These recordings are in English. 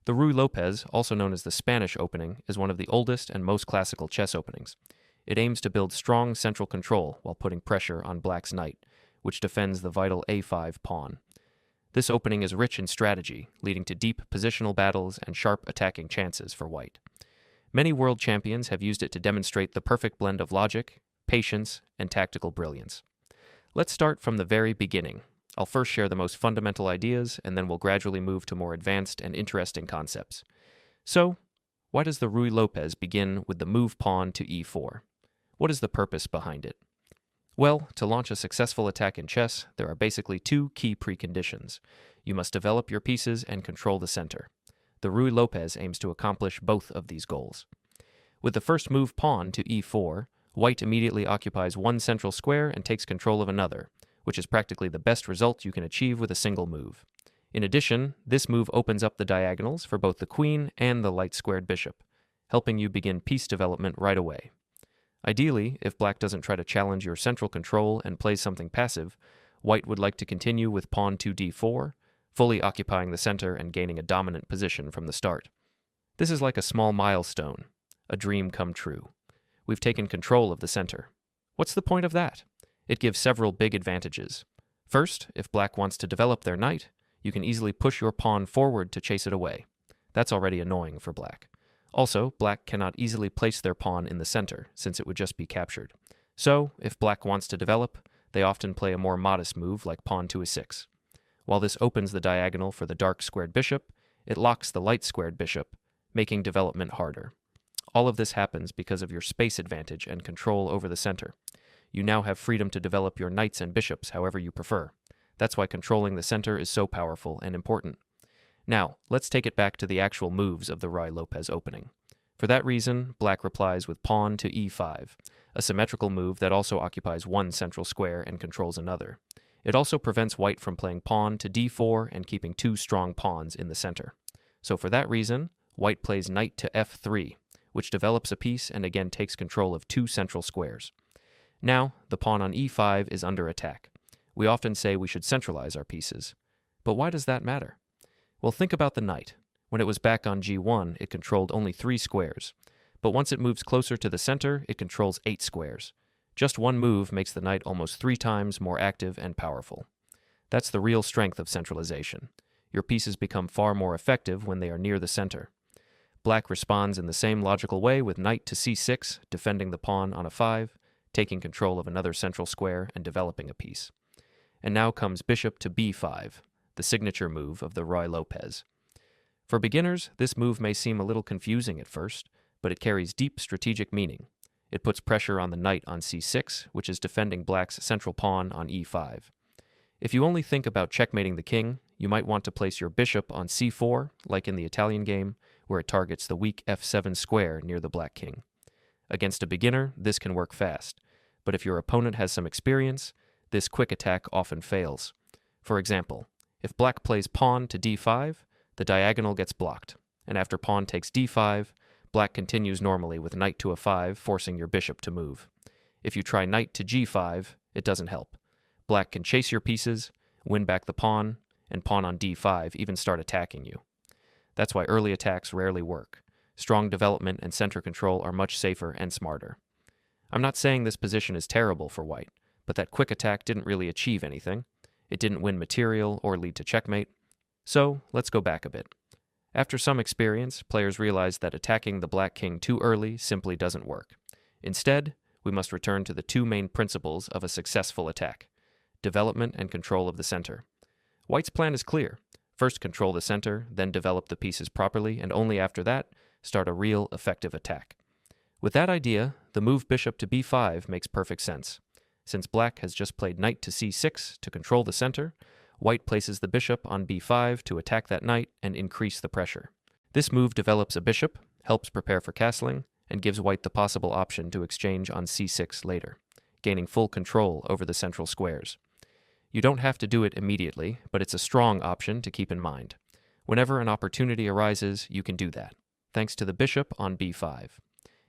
The Ruy Lopez, also known as the Spanish opening, is one of the oldest and most classical chess openings. It aims to build strong central control while putting pressure on black's knight, which defends the vital a5 pawn. This opening is rich in strategy, leading to deep positional battles and sharp attacking chances for white. Many world champions have used it to demonstrate the perfect blend of logic, patience, and tactical brilliance. Let's start from the very beginning. I'll first share the most fundamental ideas, and then we'll gradually move to more advanced and interesting concepts. So, why does the Ruy Lopez begin with the move pawn to e4? What is the purpose behind it? Well, to launch a successful attack in chess, there are basically two key preconditions. You must develop your pieces and control the center. The Ruy Lopez aims to accomplish both of these goals. With the first move pawn to e4, white immediately occupies one central square and takes control of another, which is practically the best result you can achieve with a single move. In addition, this move opens up the diagonals for both the queen and the light-squared bishop, helping you begin piece development right away. Ideally, if black doesn't try to challenge your central control and plays something passive, white would like to continue with pawn to d4, fully occupying the center and gaining a dominant position from the start. This is like a small milestone, a dream come true. We've taken control of the center. What's the point of that? It gives several big advantages. First, if black wants to develop their knight, you can easily push your pawn forward to chase it away. That's already annoying for black. Also, black cannot easily place their pawn in the center, since it would just be captured. So, if black wants to develop, they often play a more modest move like pawn to a6. While this opens the diagonal for the dark squared bishop, it locks the light squared bishop, making development harder. All of this happens because of your space advantage and control over the center. You now have freedom to develop your knights and bishops however you prefer. That's why controlling the center is so powerful and important. Now, let's take it back to the actual moves of the Ruy Lopez opening. For that reason, black replies with pawn to e5, a symmetrical move that also occupies one central square and controls another. It also prevents white from playing pawn to d4 and keeping two strong pawns in the center. So for that reason, white plays knight to f3, which develops a piece and again takes control of two central squares. Now, the pawn on e5 is under attack. We often say we should centralize our pieces. But why does that matter? Well, think about the knight. When it was back on g1, it controlled only 3 squares. But once it moves closer to the center, it controls 8 squares. Just one move makes the knight almost 3 times more active and powerful. That's the real strength of centralization. Your pieces become far more effective when they are near the center. Black responds in the same logical way with knight to c6, defending the pawn on a5, taking control of another central square and developing a piece. And now comes bishop to b5, the signature move of the Ruy Lopez. For beginners, this move may seem a little confusing at first, but it carries deep strategic meaning. It puts pressure on the knight on c6, which is defending black's central pawn on e5. If you only think about checkmating the king, you might want to place your bishop on c4, like in the Italian game, where it targets the weak f7 square near the black king. Against a beginner, this can work fast, but if your opponent has some experience, this quick attack often fails. For example, if black plays pawn to d5, the diagonal gets blocked, and after pawn takes d5, black continues normally with knight to a5, forcing your bishop to move. If you try knight to g5, it doesn't help. Black can chase your pieces, win back the pawn, and pawn on d5 even start attacking you. That's why early attacks rarely work. Strong development and center control are much safer and smarter. I'm not saying this position is terrible for white, but that quick attack didn't really achieve anything. It didn't win material or lead to checkmate. So, let's go back a bit. After some experience, players realized that attacking the black king too early simply doesn't work. Instead, we must return to the two main principles of a successful attack: development and control of the center. White's plan is clear. First control the center, then develop the pieces properly, and only after that, start a real effective attack. With that idea, the move bishop to b5 makes perfect sense. Since black has just played knight to c6 to control the center, white places the bishop on b5 to attack that knight and increase the pressure. This move develops a bishop, helps prepare for castling, and gives white the possible option to exchange on c6 later, gaining full control over the central squares. You don't have to do it immediately, but it's a strong option to keep in mind. Whenever an opportunity arises, you can do that, thanks to the bishop on b5.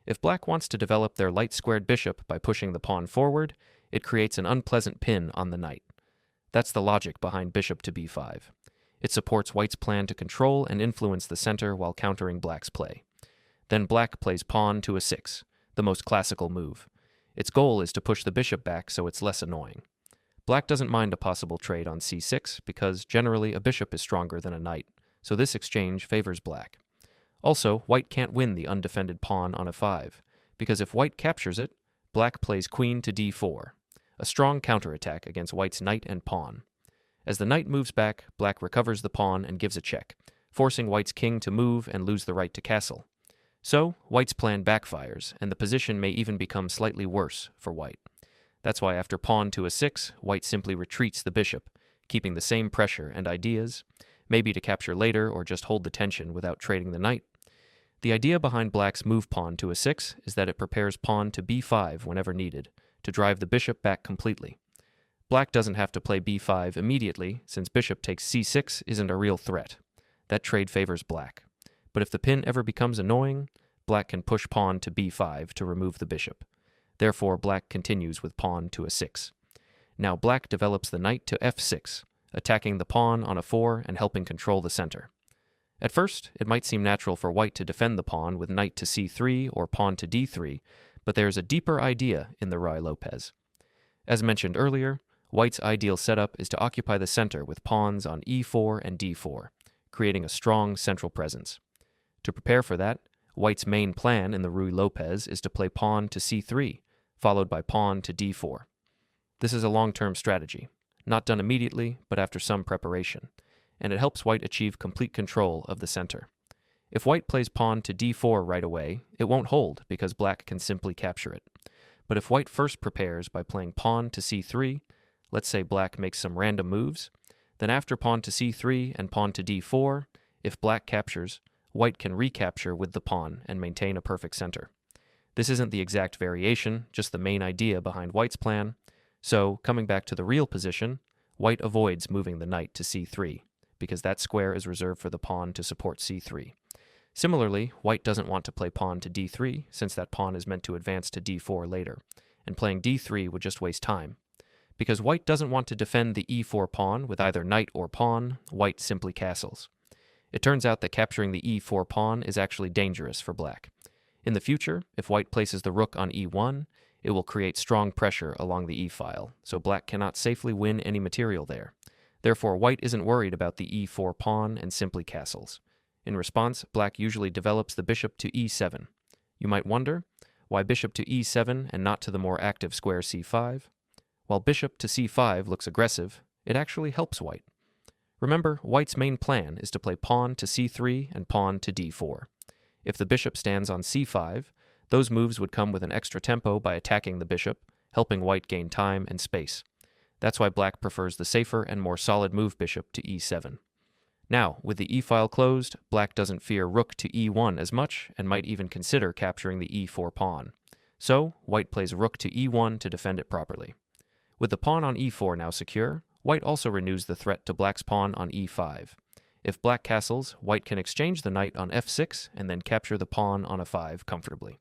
If black wants to develop their light-squared bishop by pushing the pawn forward, it creates an unpleasant pin on the knight. That's the logic behind bishop to b5. It supports white's plan to control and influence the center while countering black's play. Then black plays pawn to a6, the most classical move. Its goal is to push the bishop back so it's less annoying. Black doesn't mind a possible trade on c6 because generally a bishop is stronger than a knight, so this exchange favors black. Also, white can't win the undefended pawn on a5, because if white captures it, black plays queen to d4, a strong counterattack against white's knight and pawn. As the knight moves back, black recovers the pawn and gives a check, forcing white's king to move and lose the right to castle. So, white's plan backfires, and the position may even become slightly worse for white. That's why after pawn to a6, white simply retreats the bishop, keeping the same pressure and ideas, maybe to capture later or just hold the tension without trading the knight. The idea behind black's move pawn to a6 is that it prepares pawn to b5 whenever needed, to drive the bishop back completely. Black doesn't have to play b5 immediately, since bishop takes c6 isn't a real threat. That trade favors black. But if the pin ever becomes annoying, black can push pawn to b5 to remove the bishop. Therefore, black continues with pawn to a6. Now black develops the knight to f6, attacking the pawn on a4 and helping control the center. At first, it might seem natural for white to defend the pawn with knight to c3 or pawn to d3, but there is a deeper idea in the Ruy Lopez. As mentioned earlier, white's ideal setup is to occupy the center with pawns on e4 and d4, creating a strong central presence. To prepare for that, white's main plan in the Ruy Lopez is to play pawn to c3, followed by pawn to d4. This is a long-term strategy, not done immediately, but after some preparation, and it helps white achieve complete control of the center. If white plays pawn to d4 right away, it won't hold because black can simply capture it. But if white first prepares by playing pawn to c3, let's say black makes some random moves, then after pawn to c3 and pawn to d4, if black captures, white can recapture with the pawn and maintain a perfect center. This isn't the exact variation, just the main idea behind white's plan. So, coming back to the real position, white avoids moving the knight to c3, because that square is reserved for the pawn to support c3. Similarly, white doesn't want to play pawn to d3, since that pawn is meant to advance to d4 later, and playing d3 would just waste time. Because white doesn't want to defend the e4 pawn with either knight or pawn, white simply castles. It turns out that capturing the e4 pawn is actually dangerous for black. In the future, if white places the rook on e1, it will create strong pressure along the e-file, so black cannot safely win any material there. Therefore, white isn't worried about the e4 pawn and simply castles. In response, black usually develops the bishop to e7. You might wonder, why bishop to e7 and not to the more active square c5? While bishop to c5 looks aggressive, it actually helps white. Remember, white's main plan is to play pawn to c3 and pawn to d4. If the bishop stands on c5, those moves would come with an extra tempo by attacking the bishop, helping white gain time and space. That's why black prefers the safer and more solid move bishop to e7. Now, with the e-file closed, black doesn't fear rook to e1 as much and might even consider capturing the e4 pawn. So, white plays rook to e1 to defend it properly. With the pawn on e4 now secure, white also renews the threat to black's pawn on e5. If black castles, white can exchange the knight on f6 and then capture the pawn on a5 comfortably.